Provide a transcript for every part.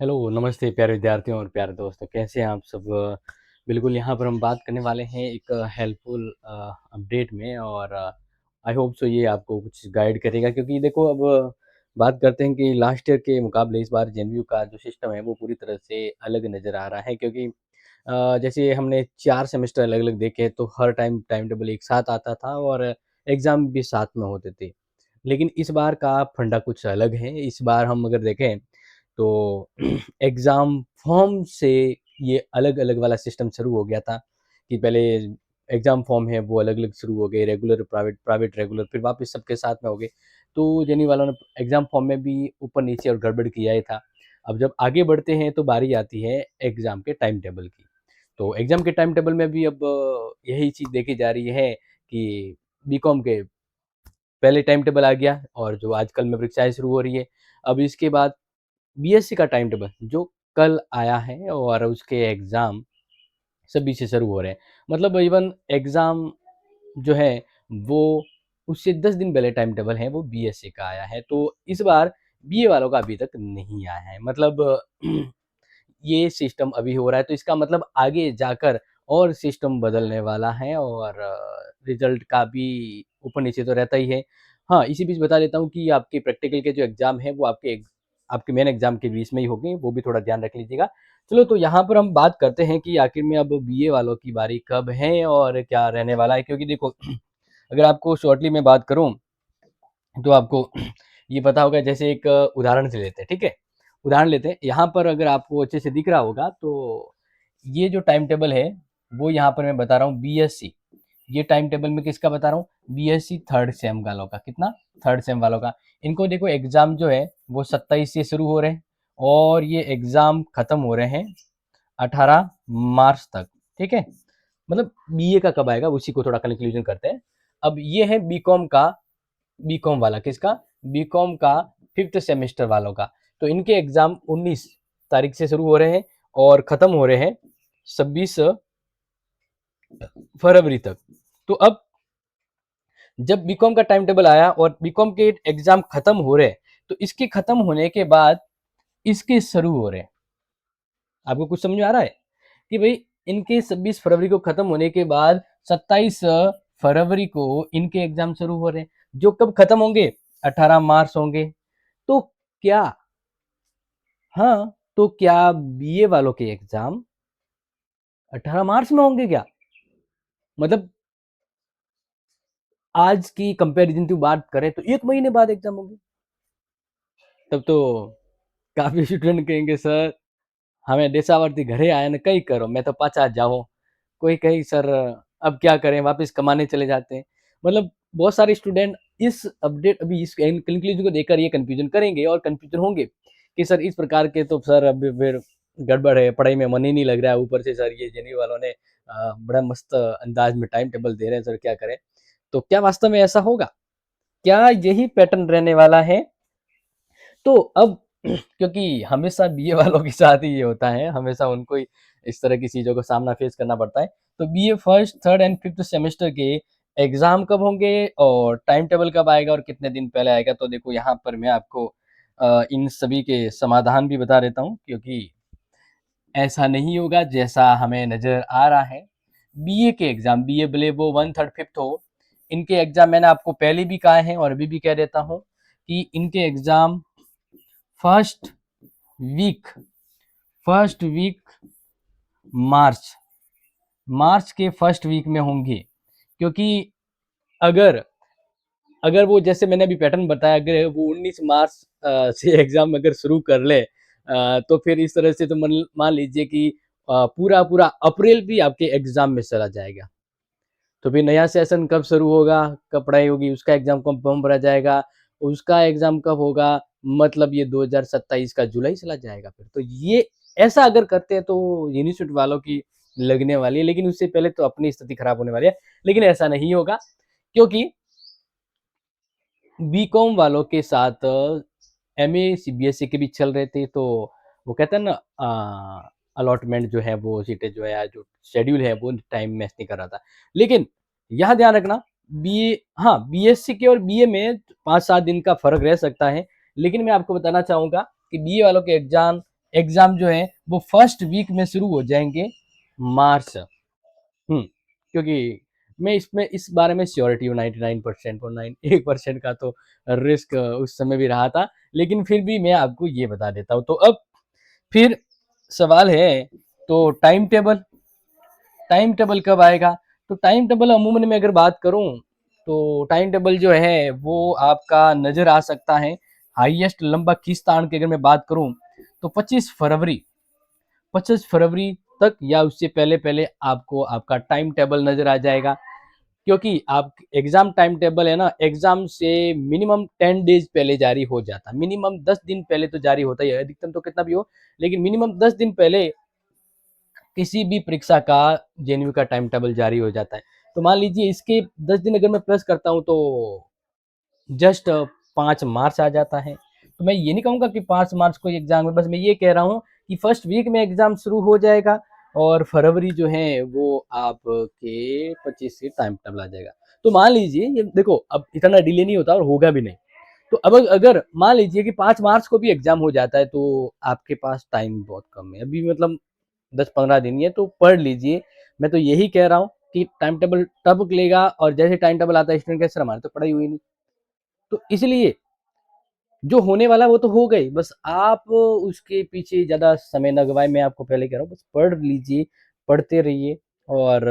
Hello, नमस्ते प्यारे विद्यार्थियों और प्यारे दोस्तों, कैसे हैं आप सब? बिल्कुल यहाँ पर हम बात करने वाले हैं एक हेल्पफुल अपडेट में और आई होप सो ये आपको कुछ गाइड करेगा क्योंकि देखो अब बात करते हैं कि लास्ट ईयर के मुकाबले इस बार जेएनयू का जो सिस्टम है वो पूरी तरह से अलग नज़र आ रहा है क्योंकि जैसे हमने 4 सेमेस्टर अलग-अलग देखे तो हर टाइम टाइम टेबल एक साथ आता था और एग्ज़ाम भी साथ में होते थे। लेकिन इस बार का फंडा कुछ अलग है, इस बार हम अगर देखें तो एग्ज़ाम फॉर्म से ये अलग-अलग वाला सिस्टम शुरू हो गया था कि पहले एग्ज़ाम फॉर्म है वो अलग-अलग शुरू हो गए, रेगुलर, प्राइवेट, प्राइवेट, रेगुलर फिर वापस सबके साथ में हो गए। तो जेईई वालों ने एग्ज़ाम फॉर्म में भी ऊपर-नीचे और गड़बड़ किया ही था। अब जब आगे बढ़ते हैं तो बारी आती है एग्ज़ाम के टाइम टेबल की। तो एग्ज़ाम के टाइम टेबल में भी अब यही चीज़ देखी जा रही है कि बीकॉम के पहले टाइम टेबल आ गया और जो आजकल में परीक्षाएँ शुरू हो रही है। अब इसके बाद बीएससी का टाइम टेबल जो कल आया है और उसके एग्ज़ाम सभी से शुरू हो रहे हैं। मतलब इवन एग्ज़ाम जो है वो उससे 10 दिन पहले टाइम टेबल है वो बीएससी का आया है। तो इस बार बीए वालों का अभी तक नहीं आया है। मतलब ये सिस्टम अभी हो रहा है तो इसका मतलब आगे जाकर और सिस्टम बदलने वाला है और रिज़ल्ट का भी ऊपर-नीचे तो रहता ही है। हाँ, इसी बीच बता देता हूँ कि आपके प्रैक्टिकल के जो एग्ज़ाम है वो आपके मेन एग्ज़ाम के बीच में ही होंगे, वो भी थोड़ा ध्यान रख लीजिएगा। चलो तो यहाँ पर हम बात करते हैं कि आखिर में अब बीए वालों की बारी कब है और क्या रहने वाला है? क्योंकि देखो अगर आपको शॉर्टली मैं बात करूँ तो आपको ये पता होगा जैसे एक उदाहरण से लेते हैं, ठीक है? उदाहरण लेते हैं, यहाँ पर अगर आपको अच्छे से दिख रहा होगा तो ये जो टाइम टेबल है, वो यहाँ पर मैं बता रहा हूँ बीएससी। ये टाइम टेबल में किसका बता रहा हूँ? बीएससी थर्ड सेम वालों का। कितना? थर्ड सेम वालों का। इनको देखो एग्ज़ाम जो है वो 27 से शुरू हो रहे हैं और ये एग्ज़ाम खत्म हो रहे हैं 18 मार्च तक, ठीक है? मतलब बीए का कब आएगा उसी को थोड़ा कंक्लूजन करते हैं। अब ये है बीकॉम वाला किसका? बीकॉम का 5th सेमेस्टर वालों का। तो इनके एग्ज़ाम 19 तारीख से शुरू हो रहे हैं और खत्म हो रहे हैं 26 फरवरी तक। तो अब जब बीकॉम का टाइम टेबल आया और बीकॉम के एग्ज़ाम खत्म हो रहे हैं, तो इसके खत्म होने के बाद इसके शुरू हो रहे हैं। आपको कुछ समझ में आ रहा है? कि भई इनके 26 फरवरी को खत्म होने के बाद 27 फरवरी को इनके एग्ज़ाम शुरू हो रहे हैं, जो कब खत्म होंगे? 18 मार्च होंगे। तो क्या हाँ, तो क्या बीए वालों के एग्ज़ाम 18 मार्च में होंगे क्या? मतलब आज की कंपैरिज़न बात करें तो 1 महीने बाद एग्ज़ाम होंगे। तब तो काफ़ी स्टूडेंट कहेंगे सर हमें देशावरती घरे आया न कई करो, मैं तो पाछा जाऊँ। कोई कहे सर अब क्या करें वापस कमाने चले जाते हैं। मतलब बहुत सारे स्टूडेंट इस अपडेट अभी इस कंक्लूजन को देखकर ये कन्फ्यूजन करेंगे और कन्फ्यूजन होंगे कि सर इस प्रकार के तो सर अभी फिर गड़बड़ है, पढ़ाई में मन ही नहीं लग रहा है। ऊपर से सर ये जेईई वालों ने बड़ा मस्त अंदाज में टाइम टेबल दे रहे हैं, सर क्या करें? तो क्या वास्तव में ऐसा होगा? क्या यही पैटर्न रहने वाला है? तो अब क्योंकि हमेशा बीए वालों के साथ ही ये होता है, हमेशा उनको ही इस तरह की चीज़ों का सामना फेस करना पड़ता है। तो BA first, third and fifth semester के एग्ज़ाम कब होंगे और टाइम टेबल कब आएगा और कितने दिन पहले आएगा? तो देखो यहाँ पर मैं आपको इन सभी के समाधान भी बता देता हूँ क्योंकि ऐसा नहीं होगा जैसा हमें नज़र आ रहा है। बीए के एग्ज़ाम, बीए भले वो 1, 3, 5th हो, इनके एग्ज़ाम मैंने आपको पहले भी कहा है और अभी भी कह देता हूँ कि इनके exam first week first week March March के फर्स्ट वीक में होंगे क्योंकि अगर अगर वो जैसे मैंने अभी पैटर्न बताया अगर वो 19 मार्च से एग्जाम अगर शुरू कर ले तो फिर इस तरह से तो मान लीजिए कि पूरा पूरा अप्रैल भी आपके एग्जाम में चला जाएगा। तो फिर नया सेशन कब शुरू होगा, कब पढ़ाई होगी, उसका एग्जाम कब फॉर्म भरा जाएगा, उसका एग्जाम कब होगा, मतलब ये 2027 का जुलाई चला जाएगा फिर। तो ये ऐसा अगर करते हैं तो यूनिवर्सिटी वालों की लगने वाली है, लेकिन उससे पहले तो अपनी स्थिति खराब होने वाली है। लेकिन ऐसा नहीं होगा क्योंकि बीकॉम वालों के साथ एमए सीबीएसई के भी चल रहे थे तो वो कहते हैं ना अलॉटमेंट जो है वो सीटें जो है जो शेड्यूल है वो टाइम मैच नहीं कर रहा था। लेकिन यहाँ ध्यान रखना बीए हाँ बीएससी के और बीए में 5-7 दिन का फर्क रह सकता है। लेकिन मैं आपको बताना चाहूँगा कि बीए वालों के एग्जाम एग्ज़ाम जो है वो फर्स्ट वीक में शुरू हो जाएँगे मार्च। क्योंकि मैं इसमें इस बारे में श्योरिटी हूँ 99% और 1% का तो रिस्क उस समय भी रहा था, लेकिन फिर भी मैं आपको ये बता देता हूँ। तो अब फिर सवाल है, तो टाइम टेबल कब आएगा? तो टाइम टेबल अमूमन मैं अगर बात करूँ, तो टाइम टेबल जो है वो आपका नज़र आ सकता है, हाईएस्ट लंबा खींचतान की अगर मैं बात करूँ, तो 25 फरवरी तक या उससे पहले-पहले आपको आपका टाइम टेबल नज़र आ जाएगा। क्योंकि आप एग्ज़ाम टाइम टेबल है ना, एग्ज़ाम से मिनिमम 10 डेज़ पहले जारी हो जाता है। मिनिमम 10 दिन पहले तो जारी होता ही है, अधिकतम तो कितना भी हो, लेकिन मिनिमम 10 दिन पहले किसी भी परीक्षा का जेएनयू का टाइम टेबल जारी हो जाता है। तो मान लीजिए इसके 10 दिन अगर मैं प्लस करता हूँ, तो जस्ट 5 मार्च आ जाता है। तो मैं ये नहीं कहूँगा कि 5 मार्च को एग्ज़ाम है, बस मैं ये कह रहा हूँ कि फर्स्ट वीक में एग्ज़ाम शुरू हो जाएगा और फरवरी जो है वो आपके 25 से टाइम टेबल आ जाएगा। तो मान लीजिए ये देखो, अब इतना डिले नहीं होता और होगा भी नहीं। तो अब अगर मान लीजिए कि 5 मार्च को भी एग्ज़ाम हो जाता है, तो आपके पास टाइम बहुत कम है। अभी मतलब 10-15 दिन ही है, तो पढ़ लीजिए। मैं तो यही कह रहा हूँ कि टाइम टेबल तब निकलेगा, और जैसे टाइम टेबल आता है स्टूडेंट का, सर हमारी तो पढ़ाई हुई नहीं। तो इसलिए जो होने वाला है वो तो हो गई, बस आप उसके पीछे ज़्यादा समय ना गवाएँ। मैं आपको पहले कह रहा हूँ, बस पढ़ लीजिए, पढ़ते रहिए और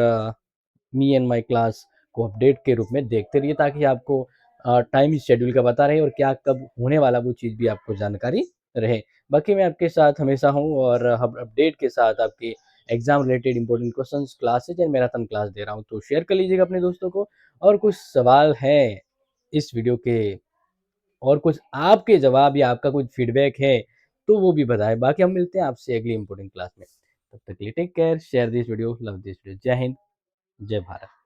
मी एंड माय क्लास को अपडेट के रूप में देखते रहिए, ताकि आपको टाइम शेड्यूल का पता रहे और क्या कब होने वाला वो चीज़ भी आपको जानकारी रहे। बाकी मैं आपके साथ हमेशा हूँ और अब अपडेट के साथ आपके exam related important questions, classes and marathon class दे रहा हूँ, तो शेयर कर लीजिएगा अपने दोस्तों को। और कुछ सवाल हैं इस वीडियो के, और कुछ आपके जवाब या आपका कुछ फीडबैक है, तो वो भी बताएँ। बाकी हम मिलते हैं आपसे अगली इंपॉर्टेंट क्लास में। तब तक के लिए take care, share this video, love this video. जय हिंद, जय भारत।